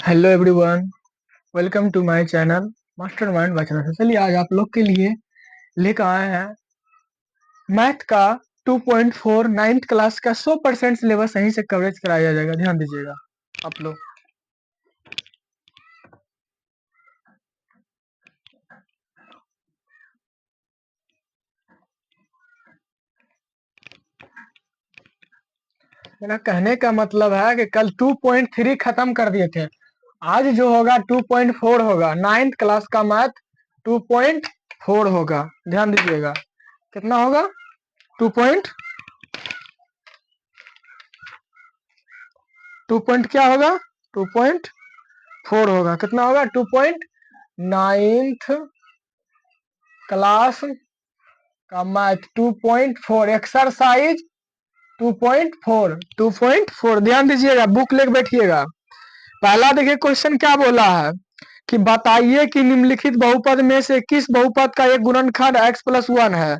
Hello everyone, welcome to my channel mastermind Vachan. चलिए आज आप लोग के लिए लेकर आए हैं मैथ का 2.4 नाइन्थ क्लास का 100% सिलेबस सही से कवरेज कराया जाएगा। ध्यान दीजिएगा आप लोग। मेरा कहने का मतलब है कि कल 2.3 खत्म कर दिए थे। आज जो होगा 2.4 होगा। नाइन्थ क्लास का मैथ 2.4 होगा। ध्यान दीजिएगा कितना होगा। 2 पॉइंट क्या होगा। 2.4 होगा। कितना होगा। 2.9th क्लास का मैथ 2.4 एक्सरसाइज 2.4 ध्यान दीजिएगा। बुक लेके बैठिएगा। पहला देखिए क्वेश्चन क्या बोला है कि बताइए कि निम्नलिखित बहुपद में से किस बहुपद का एक गुणनखंड x+1 है।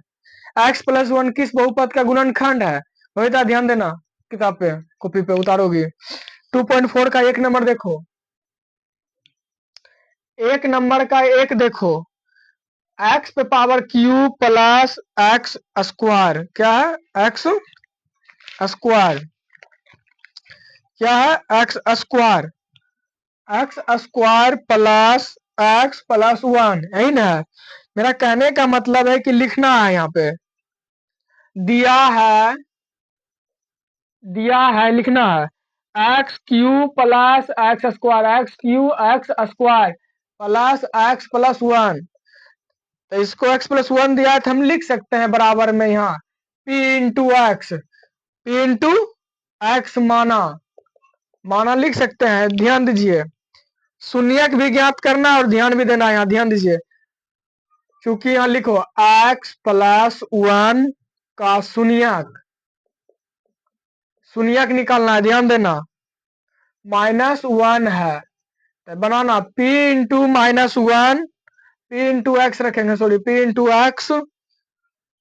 x+1 किस बहुपद का गुणनखंड है। रोहिता ध्यान देना, किताब पे कॉपी पे उतारोगी। 2.4 का एक नंबर देखो। एक नंबर का एक देखो, x पे power Q plus x square. क्या है। एक्स स्क्वायर क्या है। एक्स स्क्वायर प्लस x+1, यही ना है। मेरा कहने का मतलब है कि लिखना है यहाँ पे दिया है लिखना है x³ plus x square x³ plus x+1। तो इसको x+1 दिया है तो हम लिख सकते हैं बराबर में यहाँ p इंटू एक्स माना लिख सकते हैं। ध्यान दीजिए, शून्यक भी ज्ञात करना और ध्यान भी देना। यहाँ ध्यान दीजिए, क्योंकि यहाँ लिखो x+1 का शून्यक निकालना है। ध्यान देना, -1 है तो बनाना p इंटू एक्स रखेंगे। Sorry, p into x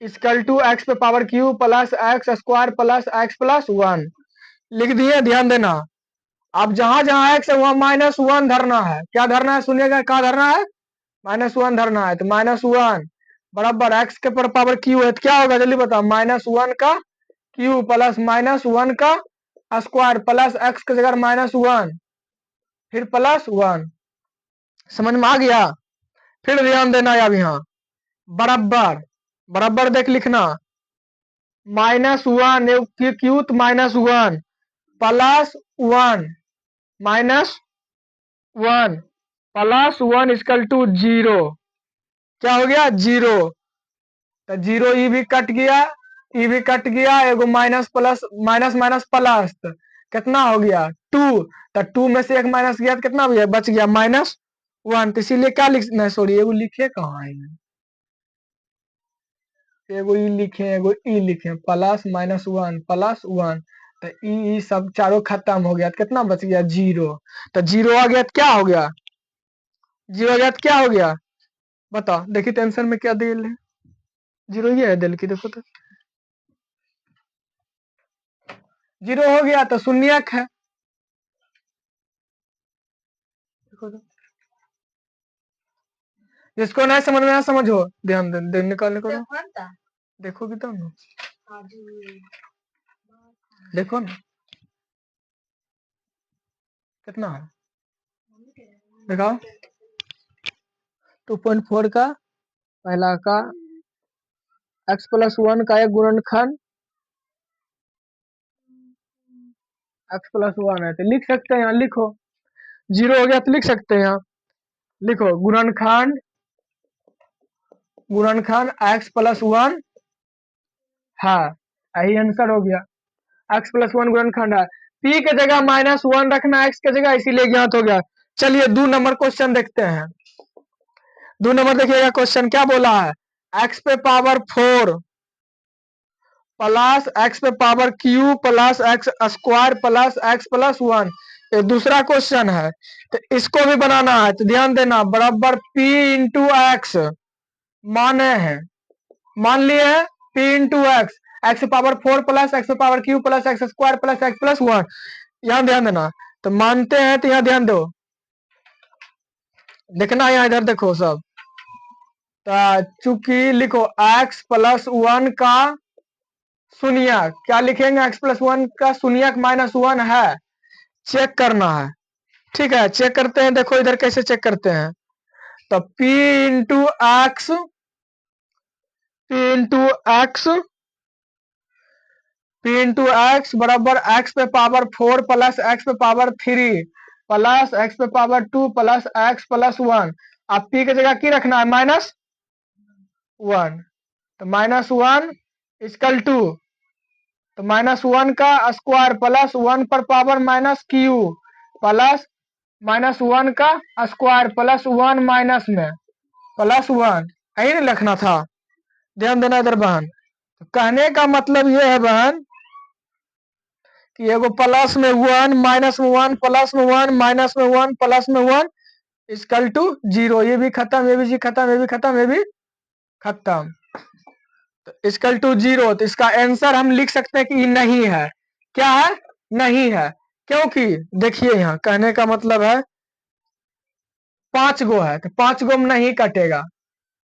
equal to x पे power Q plus x square plus x+1 लिख दिए। ध्यान देना, अब जहां जहां एक्स है वहां -1 धरना है। क्या धरना है। शून्य का क्या धरना है। -1 धरना है। तो -1 बराबर एक्स के पर पावर क्यू है तो क्या होगा जल्दी बताओ। -1 का क्यू प्लस -1 का स्क्वायर प्लस एक्स की जगह -1 फिर +1। समझ में आ गया। फिर ध्यान देना अब यहाँ बराबर देख लिखना। -1 क्यू तो -1 +1 -1 +1 इक्वल टू 0। क्या हो गया 0। तो 0 ई भी कट गया एगो minus plus minus minus plus कितना हो गया 2। तो 2 में से एक माइनस गया तो कितना बच गया -1। तो इसीलिए क्या लिखना है। सॉरी, एगो लिखे कहाँ है। एगो ई लिखे एगो ई लिखे +-1 तो ई सब चारों खत्म हो गया तो कितना बच गया 0। तो 0 आ गया तो क्या हो गया। 0 आ गया तो क्या हो गया बताओ। देखिए टेंशन में क्या दिल है। 0 ये है दिल की, देखो तो 0 हो गया तो शून्यक है। देखो तो, जिसको नहीं समझ में आया समझो। ध्यान दे निकालने को देखोगी तब ना। देखो ना कितना है। दिखाओ 2.4 का पहला का x+1 का एक गुणनखंड x+1 है तो लिख सकते हैं। यहाँ लिखो 0 हो गया तो लिख सकते हैं। यहाँ लिखो गुणनखंड x+1 है। यही आंसर हो गया। x+1 गुणनखंड है। p के जगह -1 रखना x के जगह, इसीलिए ज्ञात हो गया। चलिए 2 नंबर क्वेश्चन देखते हैं। 2 नंबर देखिएगा क्वेश्चन क्या बोला है। x पे पावर 4 प्लस एक्स पे power Q plus x square plus x+1 ये दूसरा क्वेश्चन है। तो इसको भी बनाना है तो ध्यान देना बराबर p इंटू एक्स मान लिए हैं p into x power 4 plus x power Q plus x square plus x+1। यहाँ ध्यान देना, तो मानते हैं तो यहाँ ध्यान दो देखना यहाँ इधर देखो सब। तो चूंकि लिखो x प्लस 1 का शून्यक, क्या लिखेंगे, x प्लस 1 का शून्यक माइनस 1 है, चेक करना है। ठीक है, चेक करते हैं, देखो इधर कैसे चेक करते हैं। तो p into x, p into x बराबर x पे पावर 4 प्लस x पे पावर 3 प्लस x पे पावर 2 प्लस x प्लस 1। अब p की जगह की रखना है, माइनस 1। तो माइनस 1 इक्वल टू, तो माइनस 1 का स्क्वायर प्लस 1 पर power minus Q plus minus 1 का स्क्वायर प्लस 1 माइनस में प्लस 1, यही नहीं लिखना था। ध्यान देना इधर बहन। तो कहने का मतलब ये है बहन कि एगो प्लस में 1 माइनस में 1 प्लस में 1 माइनस में 1 प्लस में 1 इक्वल टू 0। ये भी खत्म, ये भी खत्म, ये भी खत्म, ये भी खत्म। तो इक्वल टू 0। तो इसका आंसर हम लिख सकते हैं कि नहीं है। क्या है, नहीं है। क्योंकि देखिए यहाँ कहने का मतलब है 5 गो है, तो 5 गो में नहीं कटेगा,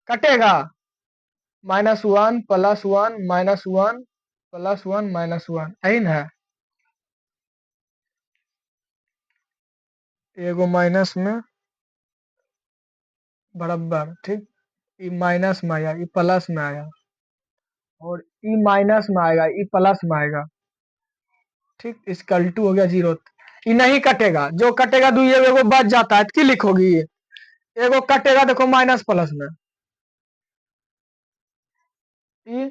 कटेगा minus 1 plus 1 minus 1 plus 1 minus 1, यही ना है। एगो माइनस में बराबर, ठीक, ई माइनस में आया, ई प्लस में आया, और ई माइनस में आएगा, ई प्लस में आएगा। ठीक, इक्वल टू हो गया 0। ये नहीं कटेगा, जो कटेगा दो ये एगो बच जाता है, तो की लिखोगी, ये एगो कटेगा देखो माइनस प्लस में, ई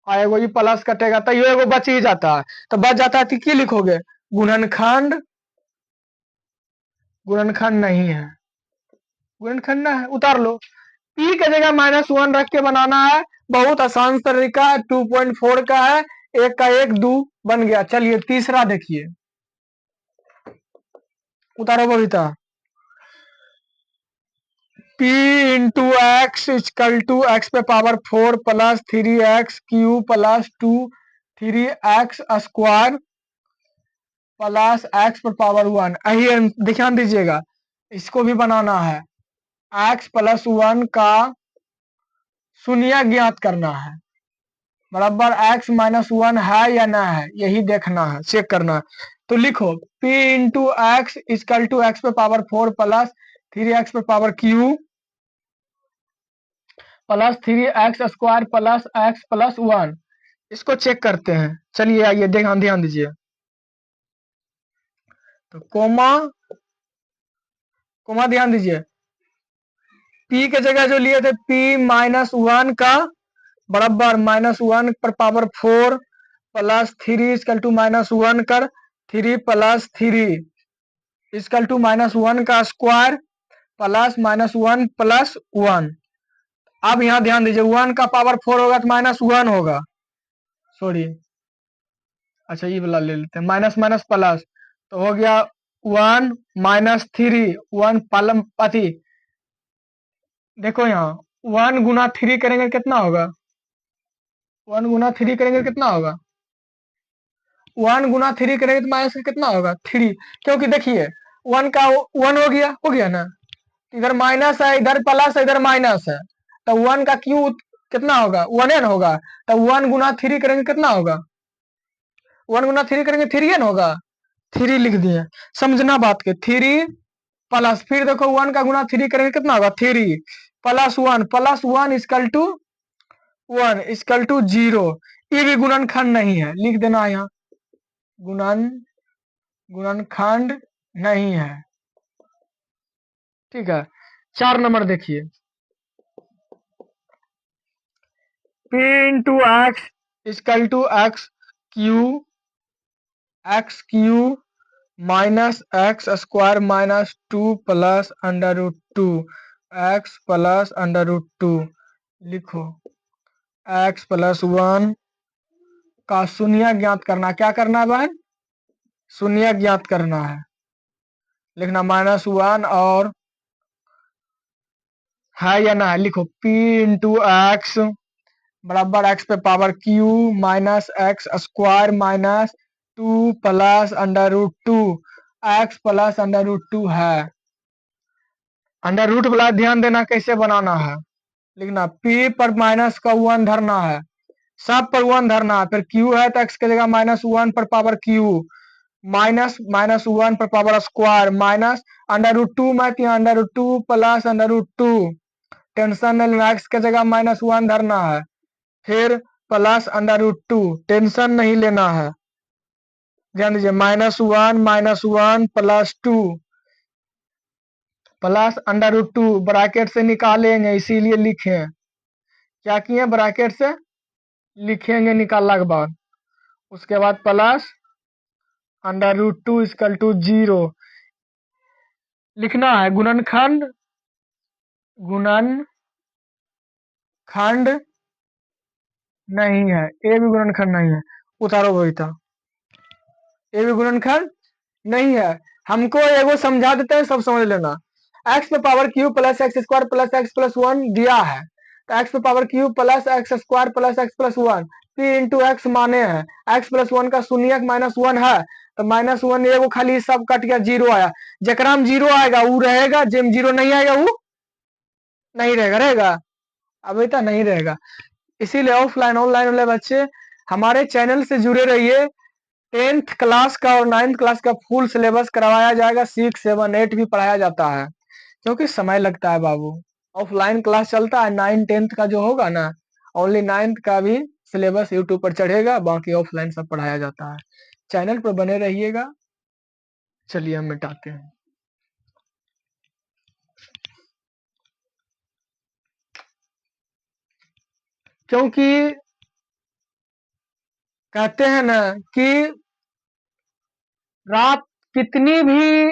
और एगो ई प्लस कटेगा, तो ये एगो बच ही जाता है। तो बच जाता है तो की लिखोगे, गुणनखंड, गुणनखंड नहीं है, गुणनखंड ना है, उतार लो। पी की जगह माइनस 1 रख के बनाना है, बहुत आसान तरीका, 2.4 का है, एक का एक दो बन गया। चलिए तीसरा देखिए, उतारो Babita. p into x equal to x पे power 4 plus 3x Q plus 2 3x square plus x पर पावर 1। यही ध्यान दीजिएगा, इसको भी बनाना है। x प्लस 1 का शून्य ज्ञात करना है, बराबर x माइनस 1 है या ना है, यही देखना है, चेक करना है। तो लिखो p into x equal to x पे पावर 4 प्लस 3x पे power Q plus 3x square plus x plus 1। इसको चेक करते हैं। चलिए आइए, ध्यान ध्यान दीजिए। तो कोमा, कोमा ध्यान दीजिए, p के जगह जो लिए थे p माइनस 1 का बराबर माइनस 1 पर power 4 plus 3 equal to minus 1 कर 3 प्लस 3 इक्वल टू माइनस 1 का स्क्वायर प्लस माइनस 1 प्लस 1। अब यहाँ ध्यान दीजिए, 1 का पावर 4 होगा तो माइनस 1 होगा, सॉरी, अच्छा ये वाला ले लेते हैं, माइनस माइनस प्लस, तो हो गया 1 माइनस 3 1 पालम अति, देखो यहाँ 1 गुना 3 करेंगे कितना होगा, 1 गुना 3 करेंगे कितना होगा, 1 गुना 3 करेंगे तो माइनस कितना होगा 3, क्योंकि देखिए 1 का 1 हो गया ना, इधर माइनस है, इधर प्लस है, इधर माइनस है, तो 1 का क्यू कितना होगा 1n होगा। तो 1 गुना 3 करेंगे कितना होगा, 1 गुना 3 करेंगे 3n होगा, 3 लिख दिए। समझना बात के, 3 प्लस, फिर देखो 1 का गुना 3 करेंगे कितना होगा 3 plus 1 equal to 1 equal to 0। ये भी गुणनखंड नहीं है, लिख देना यहाँ, गुणनखंड नहीं है। ठीक है, 4 नंबर देखिए, p into x equal to x cube minus x square minus 2 plus under root 2 x plus under root 2। लिखो x प्लस 1 का शून्य ज्ञात करना, क्या करना है बहन, शून्य ज्ञात करना है, लिखना माइनस 1 और है या ना है, लिखो p इंटू एक्स बराबर x पे power q minus x square minus 2 plus under root 2 x plus under root 2 है। अंडर रूट प्लस, ध्यान देना कैसे बनाना है, लिखना p पर माइनस का 1 धरना है, सब पर 1 धरना है, फिर q है तो x की जगह -1 पर पावर q, माइनस -1 पर पावर स्क्वायर, माइनस √2 में √2 प्लस √2, टेंशन नहीं लेना, x की जगह -1 धरना है, फिर प्लस √2, टेंशन नहीं लेना है, ध्यान दीजिए, -1 प्लस 2 प्लस √2, ब्रैकेट से निकालेंगे इसीलिए लिखे, क्या किए, ब्रैकेट से लिखेंगे निकालने के बाद, उसके बाद प्लस √2 इक्वल टू 0 लिखना है, गुणनखंड नहीं है, ए भी गुणनखंड नहीं है, उतारो वहीता, ए भी गुणनखंड नहीं है, हमको एगो समझा देते हैं, सब समझ लेना, x पे power cube plus x square plus x plus 1 दिया है, तो x पे power cube plus x square plus x plus 1 p into x माने हैं, x प्लस 1 का शून्यक -1 है, तो -1 एगो खाली सब कट गया, 0 आया, जकरा में 0 आएगा वो रहेगा, जिम 0 नहीं आएगा वो नहीं रहेगा, अब इतना नहीं रहेगा, इसीलिए ऑफलाइन ऑनलाइन वाले बच्चे हमारे चैनल से जुड़े रहिए, 10th क्लास का और 9th क्लास का फुल सिलेबस करवाया जाएगा, 6, 7, 8 भी पढ़ाया जाता है, क्योंकि समय लगता है बाबू, ऑफलाइन क्लास चलता है, 9, 10th का जो होगा ना, ओनली 9th का भी सिलेबस यूट्यूब पर चढ़ेगा, बाकी ऑफलाइन सब पढ़ाया जाता है, चैनल पर बने रहिएगा। चलिए हम मिटाते हैं, क्योंकि कहते हैं ना कि रात कितनी भी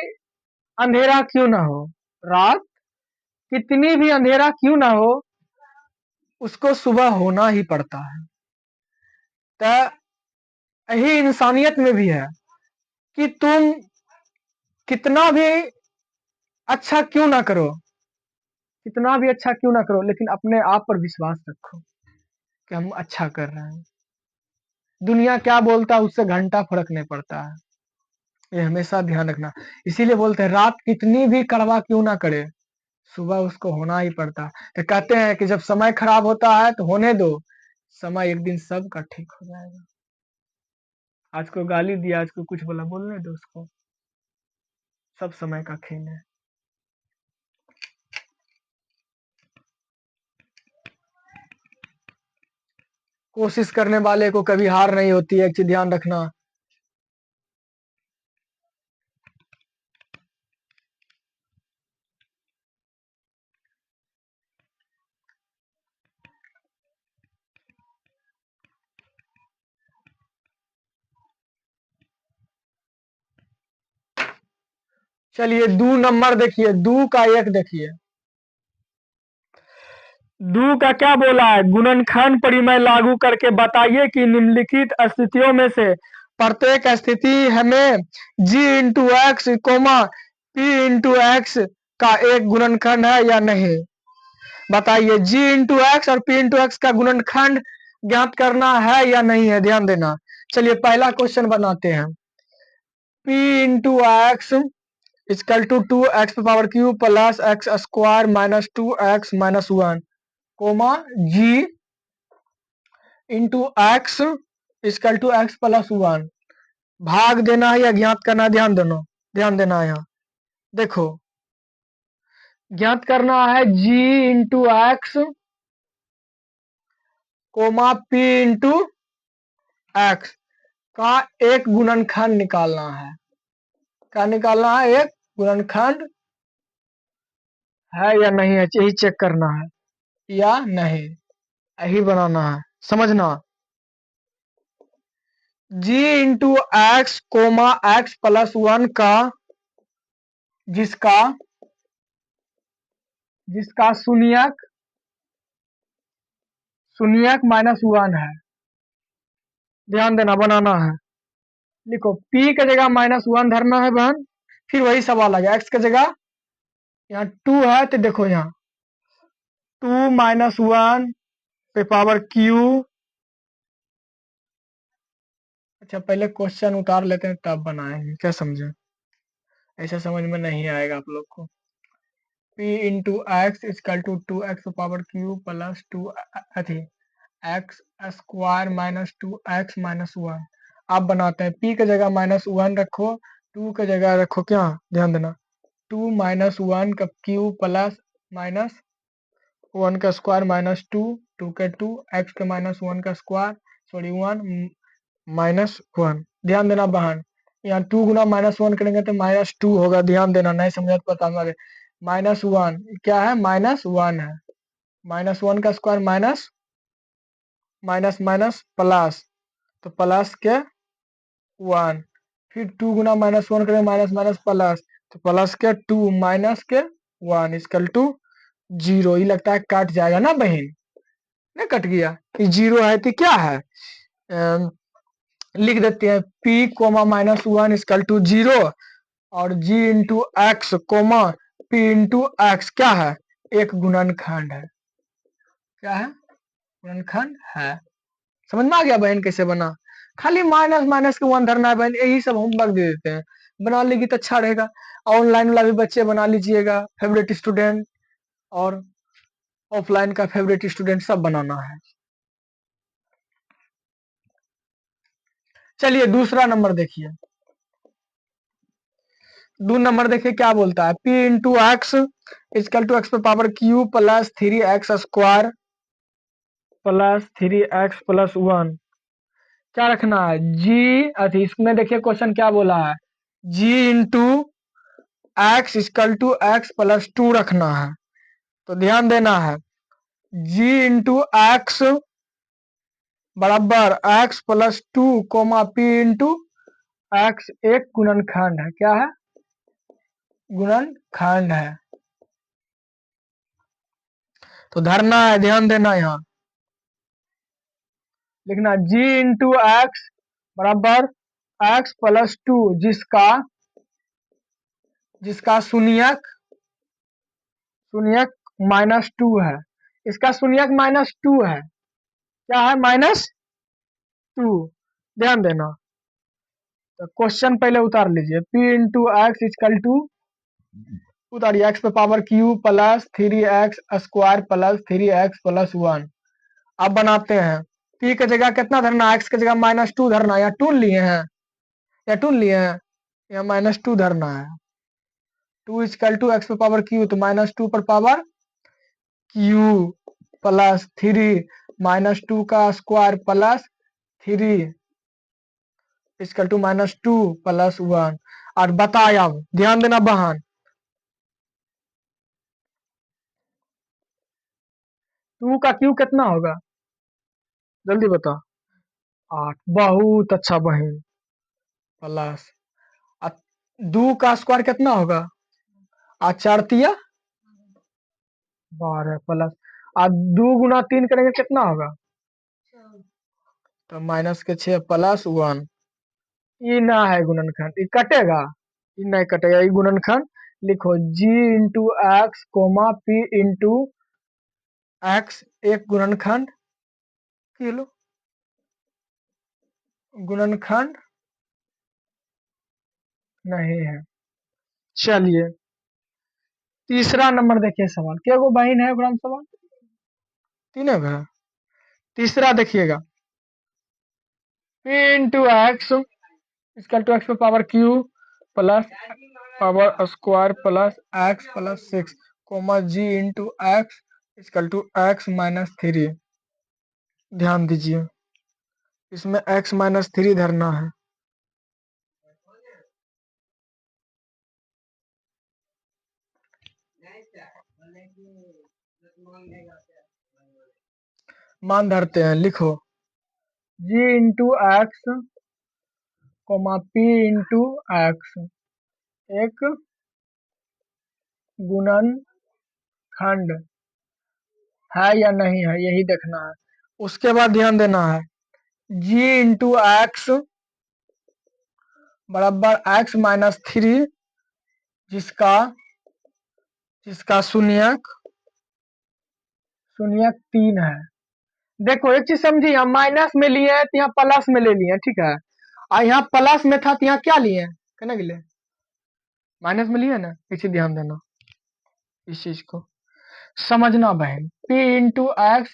अंधेरा क्यों ना हो, रात कितनी भी अंधेरा क्यों ना हो, उसको सुबह होना ही पड़ता है, तो यही इंसानियत में भी है कि तुम कितना भी अच्छा क्यों ना करो, कितना भी अच्छा क्यों ना करो, लेकिन अपने आप पर विश्वास रखो कि हम अच्छा कर रहे हैं, दुनिया क्या बोलता है उससे घंटा फर्क नहीं पड़ता है, ये हमेशा ध्यान रखना, इसीलिए बोलते हैं रात कितनी भी कड़वा क्यों ना करे, सुबह उसको होना ही पड़ता है, तो कहते हैं कि जब समय खराब होता है तो होने दो, समय एक दिन सबका ठीक हो जाएगा, आज को गाली दिया, आज को कुछ बोला, बोलने दो उसको, सब समय का खेल है। कोशिश करने वाले को कभी हार नहीं होती है, एक चीज ध्यान रखना, चलिए 2 नंबर देखिए, 2 का 1 देखिए, 2 का क्या बोला है, गुणनखंड परिमेय लागू करके बताइए कि निम्नलिखित स्थितियों में से प्रत्येक स्थिति हमें g into x comma p into x का एक गुणनखंड है या नहीं, बताइए, g इंटू एक्स और p इंटू एक्स का गुणनखंड ज्ञात करना है या नहीं है, ध्यान देना, चलिए पहला क्वेश्चन बनाते हैं, p into x equal to 2x power cube plus x square minus 2x minus 1 comma g into x equal to x plus 1, भाग देना है या ज्ञात करना, ध्यान देना है, यहाँ देखो ज्ञात करना है g into x comma p into x का एक गुणनखंड निकालना है, क्या निकालना है, एक गुणनखंड है या नहीं है, यही चेक करना है या नहीं, यही बनाना है, समझना, g into x comma x plus 1 का जिसका शून्यक -1 है, ध्यान देना, बनाना है, लिखो p के जगह -1 धरना है बहन, फिर वही सवाल आ गया, x के जगह यहाँ 2 है, तो देखो यहाँ 2 -1 पे पावर q, अच्छा पहले क्वेश्चन उतार लेते हैं तब बनाएंगे, क्या समझे, ऐसा समझ में नहीं आएगा आप लोग को, p into x equal to 2x power Q plus 2 अथी x square minus 2x minus 1। आप बनाते हैं p की जगह -1 रखो, 2 की जगह रखो क्या, ध्यान देना 2 माइनस 1 का क्यू प्लस माइनस 1 का स्क्वायर माइनस 2, 2 के 2 एक्स के माइनस 1 का स्क्वायर सॉरी 1 माइनस 1। ध्यान देना बहन, यहाँ 2 गुना -1 करेंगे तो -2 होगा, ध्यान देना, नहीं समझा तो पता हमारे -1 क्या है, -1 है, -1 का square minus minus minus plus, तो प्लस के 1, फिर 2 गुना -1 करेंगे माइनस माइनस प्लस, तो प्लस के 2 माइनस के 1 इजकल टू 0। ये लगता है कट जाएगा ना बहन, नहीं कट गया, ये 0 है तो क्या है, लिख देते हैं p कोमा -1 इजकल टू 0 और g into x comma p into x क्या है, एक गुणनखंड है, क्या है, गुणनखंड है। समझ में आ गया बहन कैसे बना, खाली माइनस माइनस के 1 धरना है बहन, यही सब होमवर्क दे देते हैं, बना लेगी तो अच्छा रहेगा। ऑनलाइन वाला भी बच्चे बना लीजिएगा, फेवरेट स्टूडेंट और ऑफलाइन का फेवरेट स्टूडेंट सब बनाना है। चलिए दूसरा नंबर देखिए, 2 नंबर देखिए क्या बोलता है, p into x equal to x पे power Q plus 3x square plus 3x plus 1। क्या रखना है, g अथी, इसमें देखिए क्वेश्चन क्या बोला है, g into x equal to x plus 2 रखना है। तो ध्यान देना है g इंटू एक्स बराबर x plus 2 comma p into x एक गुणनखंड है, क्या है, गुणनखंड है। तो धरना है, ध्यान देना, यहाँ लिखना g इंटू एक्स बराबर एक्स प्लस 2 जिसका जिसका शून्यक शून्यक -2 है, इसका शून्यक -2 है, क्या है, -2। ध्यान देना, तो क्वेश्चन पहले उतार लीजिए, p into x equal to, उतारिए एक्स पे power Q plus 3x square plus 3x plus 1। अब बनाते हैं, p की जगह कितना धरना, x की जगह -2 धरना, यहाँ टून लिए हैं, या टून लिए हैं, यहाँ -2 धरना है, 2 इजकल टू एक्स पे पावर क्यू, तो -2 पर पावर क्यू प्लस 3 -2 का square plus 3 equal to -2 plus 1। और बताया, ध्यान देना बहन, 2 का क्यू कितना होगा, जल्दी बता, 8, बहुत अच्छा बहन, प्लस 2 का स्क्वायर कितना होगा, 8 4 तिया 12 प्लस 2 गुना 3 करेंगे कितना होगा, तो माइनस के 6 प्लस 1। ये ना है गुणनखंड, ये कटेगा, ये नहीं कटेगा, ये गुणनखंड। लिखो g into x comma p into x एक गुणनखंड, किलो गुणनखंड नहीं है। चलिए तीसरा नंबर देखिए सवाल, क्या वो बहन है ग्राम सवाल, तीनों का है। तीसरा देखिएगा, p into x equal to x पे power Q plus power square plus x plus 6 comma g into x equal to X minus 3। ध्यान दीजिए, इसमें x माइनस 3 धरना है। मान धरते हैं, लिखो g into x comma p into x एक गुणनखंड है या नहीं है, यही देखना है। उसके बाद ध्यान देना है g इंटू एक्स बराबर एक्स माइनस 3 जिसका जिसका शून्यक 3 है। देखो एक चीज समझिए, हम माइनस में लिए हैं तो यहाँ प्लस में ले लिए, ठीक है, और यहाँ प्लस में था तो यहाँ क्या लिए, कहने के लिए माइनस में लिए ना, पीछे ध्यान देना। इस चीज को समझना बहन। p इंटू एक्स,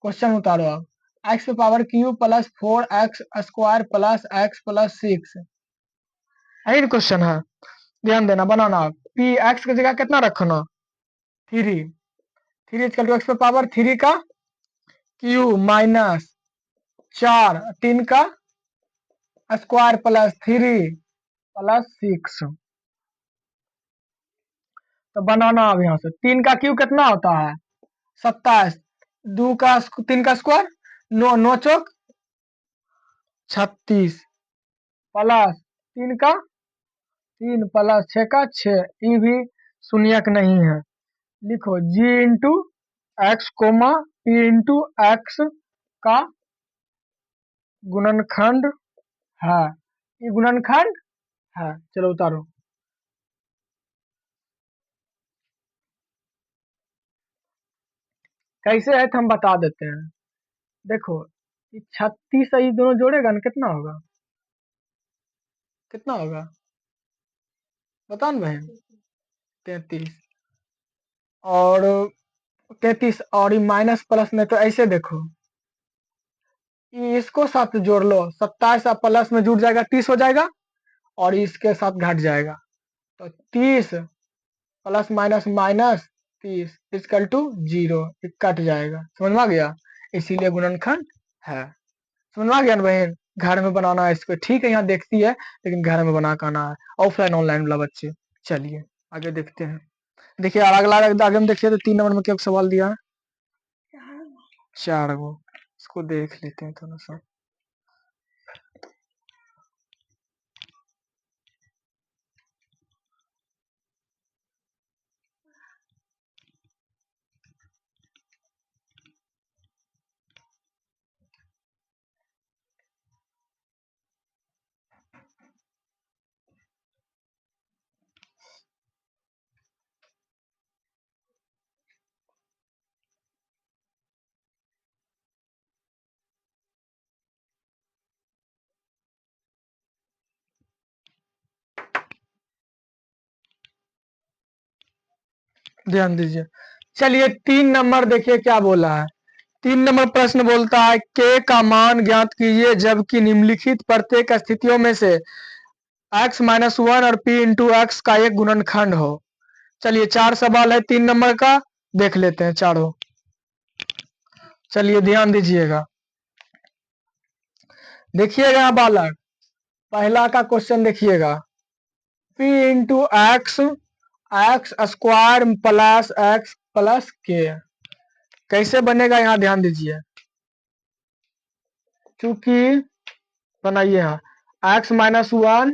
क्वेश्चन उतारो अब। एक्स पे power Q plus 4x square plus x plus 6, यही क्वेश्चन है। ध्यान देना, बनाना। पी एक्स की जगह कितना रखना, 3। 3 इक्वल टू एक्स पे पावर 3 का क्यू माइनस 4 3 का स्क्वायर प्लस 3 प्लस 6। तो बनाना अब यहाँ से 3 का क्यू कितना होता है 27, 2 का 3 का स्क्वायर 9, 9 चौक 36 प्लस 3 का 3 प्लस 6 का 6, ये भी शून्यक नहीं है। लिखो G into x comma P into x का गुणनखंड है, ये गुणनखंड है। चलो उतारो। कैसे है तो हम बता देते हैं। देखो ये 36 ये दोनों जोड़ेगा ना, कितना होगा, कितना होगा बता ना बहन, 33। और 33 और ये माइनस प्लस में तो ऐसे देखो, ये इसको साथ जोड़ लो, 27 प्लस में जुड़ जाएगा 30 हो जाएगा, और इसके साथ घट जाएगा। तो 30 plus minus minus 30 equal to 0, cut जाएगा। समझ में आ गया, इसीलिए गुणनखंड है। समझ में आ गया ना बहन। घर में बनाना है इसको, ठीक है यहाँ देखती है लेकिन घर में बना कर आना है, ऑफलाइन ऑनलाइन वाला बच्चे। चलिए आगे देखते हैं। देखिए अगला आगे हम देखिए तो 3 नंबर में क्या सवाल दिया है, 4 गो। इसको देख लेते हैं थोड़ा सा। ध्यान दीजिए। चलिए 3 नंबर देखिए क्या बोला है। 3 नंबर प्रश्न बोलता है के का मान ज्ञात कीजिए जबकि निम्नलिखित प्रत्येक स्थितियों में से x माइनस 1 और p इंटू एक्स का एक गुणनखंड हो। चलिए 4 सवाल है 3 नंबर का, देख लेते हैं चारों। चलिए ध्यान दीजिएगा, देखिएगा बालक, पहला का क्वेश्चन देखिएगा। p into x, x square plus x plus K, कैसे बनेगा यहाँ ध्यान दीजिए। चूंकि बनाइए यहाँ x minus 1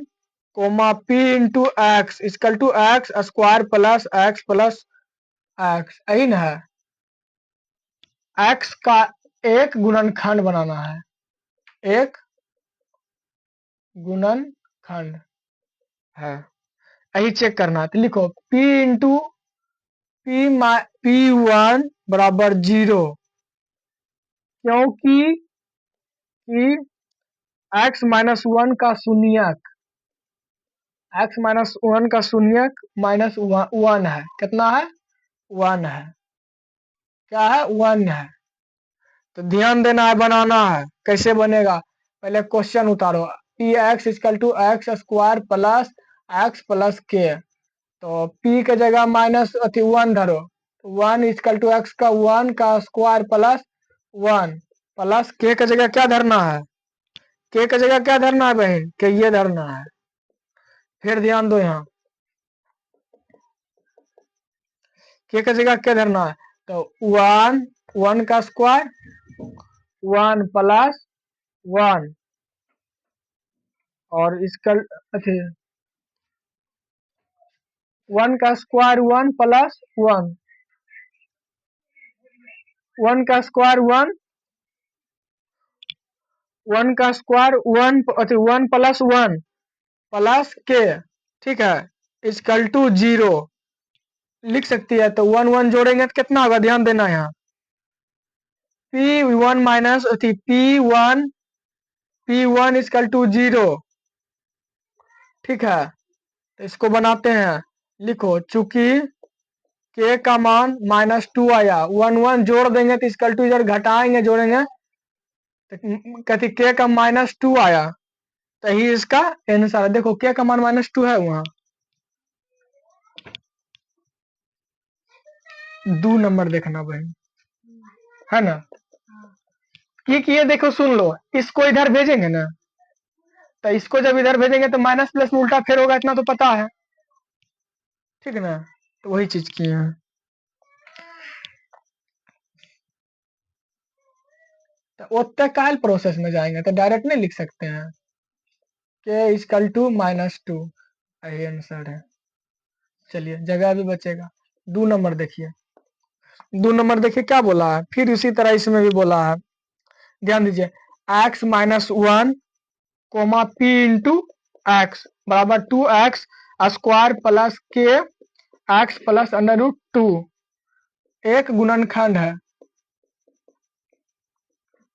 comma P into x equal to x square plus x, यही ना है। एक्स का एक गुणनखंड बनाना है, एक गुणनखंड है, यही चेक करना है। तो लिखो p इंटू p1 बराबर 0, क्योंकि x माइनस 1 का शून्यक, x माइनस 1 का शून्यक माइनस 1 है, कितना है 1 है, क्या है 1 है। तो ध्यान देना है, बनाना है। कैसे बनेगा, पहले क्वेश्चन उतारो। P x equal to x square plus x plus K, तो p के जगह माइनस 1 धरो, 1 इक्वल टू एक्स का 1 का स्क्वायर प्लस 1 प्लस के जगह क्या धरना है, के जगह क्या धरना है बहन, के ये धरना है। फिर ध्यान दो यहाँ, के जगह क्या धरना है, तो 1 का स्क्वायर 1 प्लस 1 और इसका 1 का स्क्वायर 1 प्लस 1, 1 का स्क्वायर 1 का स्क्वायर 1 प्लस 1 प्लस के, ठीक है, इक्वल टू 0 लिख सकती है। तो 1 1 जोड़ेंगे तो कितना होगा, ध्यान देना यहाँ, p1 minus p1 equal to 0, ठीक है। तो इसको बनाते हैं, लिखो चूंकि के का मान -2 आया, 1 1 जोड़ देंगे तो इसकल टू इधर घटाएंगे जोड़ेंगे तो कहती के का -2 आया, तो ही इसका आंसर है। देखो के का मान -2 है, वहां 2 नंबर देखना बहन, है ना। ये किए देखो, सुन लो, इसको इधर भेजेंगे ना, तो इसको जब इधर भेजेंगे तो माइनस प्लस में उल्टा फेर होगा, इतना तो पता है, ठीक है ना। तो वही चीज किए हैं। तो उत्तर काल प्रोसेस में जाएंगे तो डायरेक्ट नहीं लिख सकते हैं, के इजकल टू -2, यही आंसर है। चलिए जगह भी बचेगा। 2 नंबर देखिए, 2 नंबर देखिए क्या बोला है, फिर इसी तरह इसमें भी बोला है, ध्यान दीजिए। x -1 comma p into x बराबर 2x square plus K x plus √2 एक गुणनखंड है,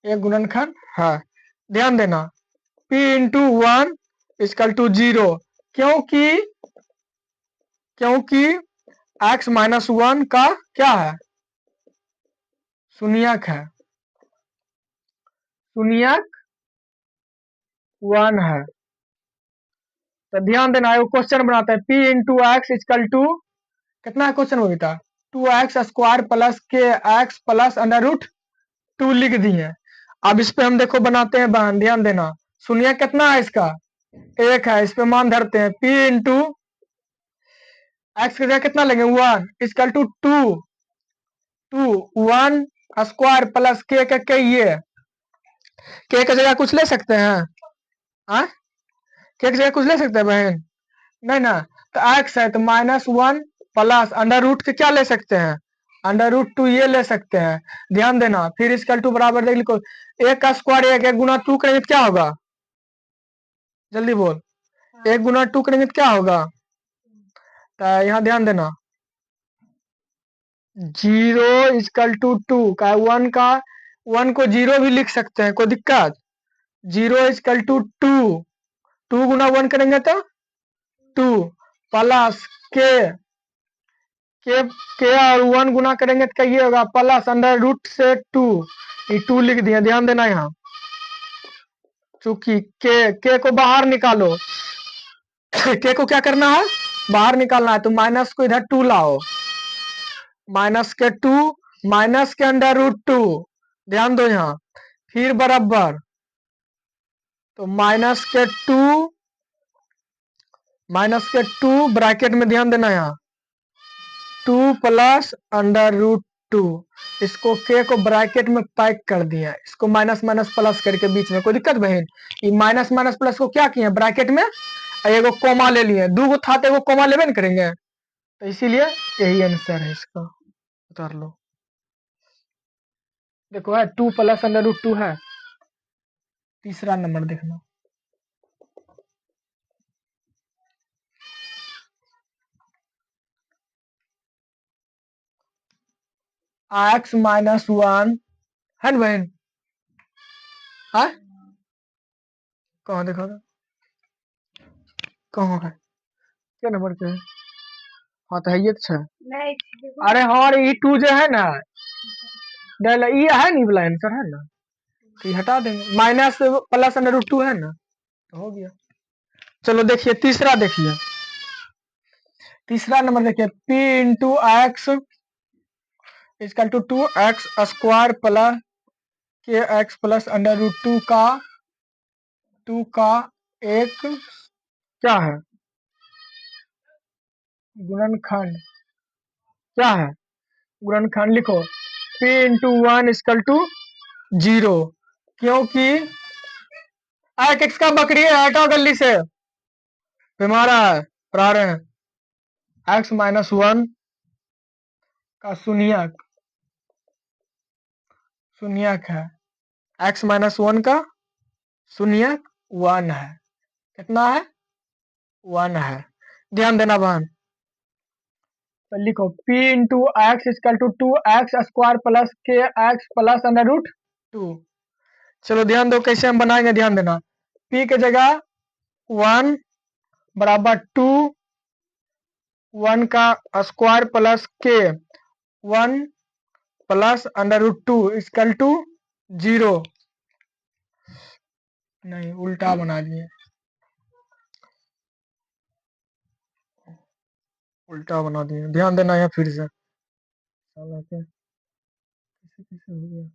एक गुणनखंड है। ध्यान देना, p इंटू 1 इजकल टू 0, क्योंकि x -1 का क्या है, शून्यक है, शून्यक 1 है। तो ध्यान देना, क्वेश्चन बनाते हैं, p into x equal to कितना है क्वेश्चन में बेटा, 2x square plus K x plus √2 लिख दिए। अब इस पे हम देखो बनाते हैं बहन, ध्यान देना, शून्य कितना है इसका, 1 है, इस पे मान धरते हैं, p इंटू एक्स की जगह कितना लेंगे 1 इजकल टू 2 1 स्क्वायर प्लस के ये के जगह कुछ ले सकते हैं, के जगह कुछ ले सकते हैं बहन, नहीं ना। तो एक्स है तो -1 प्लस √ के क्या ले सकते हैं, √2 ये ले सकते हैं। ध्यान देना, फिर इसकल टू बराबर देख लिखो, 1 का स्क्वायर 1 गुना 2 करेंगे तो क्या होगा, जल्दी बोल, 1 गुना 2 करेंगे तो क्या होगा। तो यहाँ ध्यान देना, 0 इजकल टू 2 का 1 का 1 को 0 भी लिख सकते हैं, कोई दिक्कत, 0 इजकल टू 2 गुना 1 करेंगे तो 2 प्लस के और 1 गुना करेंगे तो क्या ये होगा, प्लस √ से 2, ये 2 लिख दिया। ध्यान देना, यहाँ चूंकि के को बाहर निकालो के को क्या करना है, बाहर निकालना है, तो माइनस को इधर 2 लाओ, माइनस के 2 माइनस के √2, ध्यान दो यहाँ, फिर बराबर, तो माइनस के 2 ब्रैकेट में, ध्यान देना यहाँ 2 प्लस √2, इसको के को ब्रैकेट में पैक कर दिया, इसको माइनस माइनस प्लस करके बीच में, कोई दिक्कत बहन, ये माइनस माइनस प्लस को क्या किए ब्रैकेट में, एगो कोमा ले लिए, 2 गो था तो एगो कोमा लेबे न करेंगे, तो इसीलिए यही आंसर है इसका, उतार लो। देखो है 2 प्लस √2 है, तीसरा नंबर देखना, x -1 है ना बहन, कहाँ देखा था, कहाँ है, क्या नंबर पे है, हाँ तो है ये अच्छा, अरे हाँ ये 2 जो है ना, ये है नहीं वाला आंसर है ना, तो ये हटा देंगे, माइनस प्लस √2 है ना, तो हो गया। चलो देखिए तीसरा, देखिए तीसरा नंबर देखिए, p into x equal to 2x square plus K x plus √2 का एक क्या है, गुणनखंड, क्या है गुणनखंड, लिखो p इंटू 1 इजकल टू 0, क्योंकि x का बकरी है, हटाओ गली से, बीमारा है, पढ़ा रहे हैं, x -1 का शून्यक है, x -1 का शून्यक 1 है, कितना है 1 है। ध्यान देना बहन, तो लिखो p into x equal to 2x square plus K x plus √2। चलो ध्यान दो कैसे हम बनाएंगे, ध्यान देना, p के जगह 1 बराबर 2 1 का स्क्वायर प्लस के 1 प्लस √2 इक्वल टू 0। नहीं, उल्टा बना दिए, उल्टा बना दिए, ध्यान देना यहाँ फिर से। साला क्या कैसे कैसे हो गया।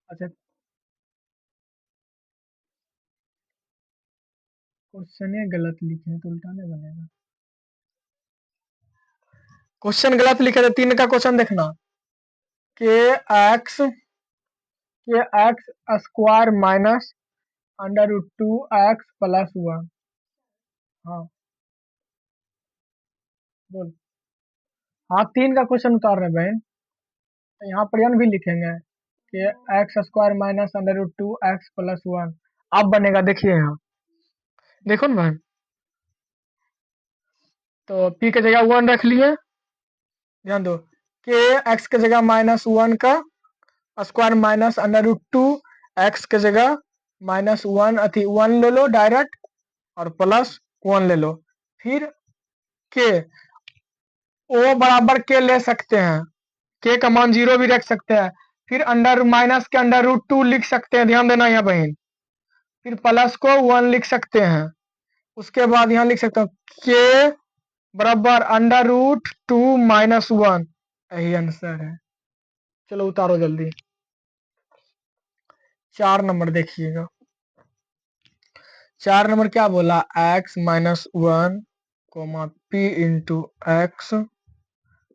अच्छा, क्वेश्चन गलत लिखे हैं तो उल्टा नहीं बनेगा। क्वेश्चन गलत लिखे थे, 3 का क्वेश्चन देखना। के x square minus √2 x plus 1। हाँ बोल। हाँ, 3 का क्वेश्चन उतार रहे बहन, तो यहाँ पर भी लिखेंगे कि x square minus √2 x plus 1। अब बनेगा, देखिए यहाँ देखो ना बहन। तो पी के जगह 1 रख लिए, ध्यान दो। के एक्स के जगह -1 का स्क्वायर माइनस √2 एक्स के जगह -1 अथी 1 ले लो डायरेक्ट, और प्लस 1 ले लो। फिर के ओ बराबर के ले सकते हैं, के का मान 0 भी रख सकते हैं। फिर अंडर माइनस के √2 लिख सकते हैं, ध्यान देना यहाँ बहन। फिर प्लस को 1 लिख सकते हैं। उसके बाद यहाँ लिख सकते हो के बराबर √2 - 1। यही आंसर है। चलो उतारो जल्दी। 4 नंबर देखिएगा। 4 नंबर क्या बोला, x - 1 p इंटू एक्स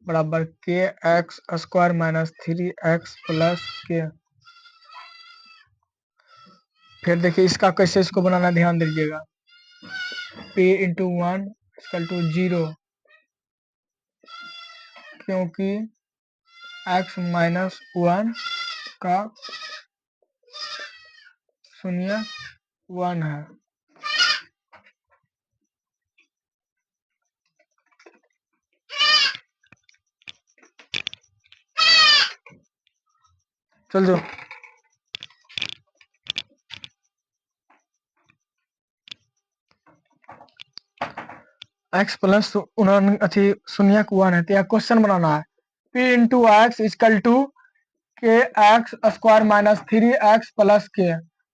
बराबर के एक्स स्क्वायर -3x प्लस के। फिर देखिए इसका कैसे इसको बनाना, ध्यान दीजिएगा। p इंटू 1 इक्वल टू 0, क्योंकि x - 1 का शून्य 1 है। चल जाओ। x प्लस अथी शून्य 1 है, तो क्वेश्चन बनाना है। p into x equal to K x square -3x plus K.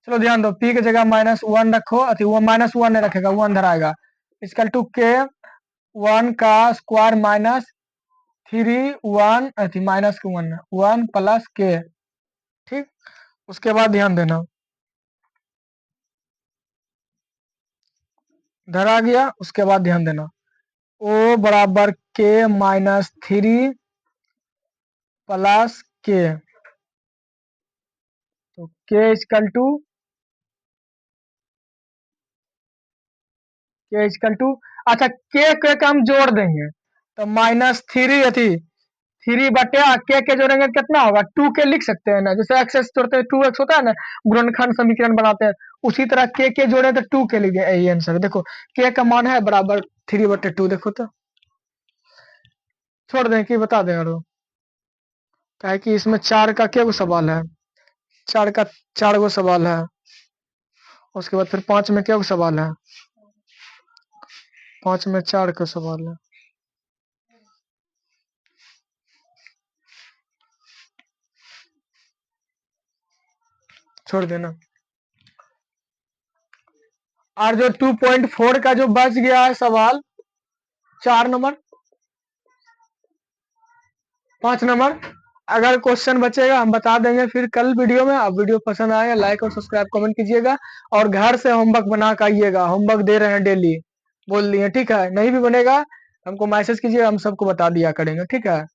चलो ध्यान दो, p की जगह -1 रखो, अथी वो -1 नहीं रखेगा, 1 धराएगा। इक्वल टू के 1 का स्क्वायर -3 1 अथी माइनस के 1 प्लस के। ठीक, उसके बाद ध्यान देना, धरा गया। उसके बाद ध्यान देना, ओ बराबर के -3 प्लस के, तो के इक्वल टू अच्छा के हम जोड़ देंगे, तो -3 अथी 3 बटे के जोड़ेंगे कितना होगा, 2 के लिख सकते हैं ना, जैसे एक्स जोड़ते हैं 2x होता है ना, गुणनखंड समीकरण बनाते हैं, उसी तरह के जोड़े तो 2 के लिख दिया। यही आंसर देखो, के का मान है बराबर 3/2। देखो तो छोड़ दें कि बता दें, और क्या है कि इसमें 4 का क्या सवाल है, 4 का 4 गो सवाल है। उसके बाद फिर 5 में क्या सवाल है, 5 में 4 का सवाल है। छोड़ देना। और जो 2.4 का जो बच गया है सवाल, 4 नंबर 5 नंबर, अगर क्वेश्चन बचेगा हम बता देंगे फिर कल वीडियो में। आप वीडियो पसंद आए लाइक और सब्सक्राइब कमेंट कीजिएगा, और घर से होमवर्क बना कर आइएगा। होमवर्क दे रहे हैं डेली, बोल दिए, ठीक है। नहीं भी बनेगा हमको मैसेज कीजिए, हम सबको बता दिया करेंगे, ठीक है।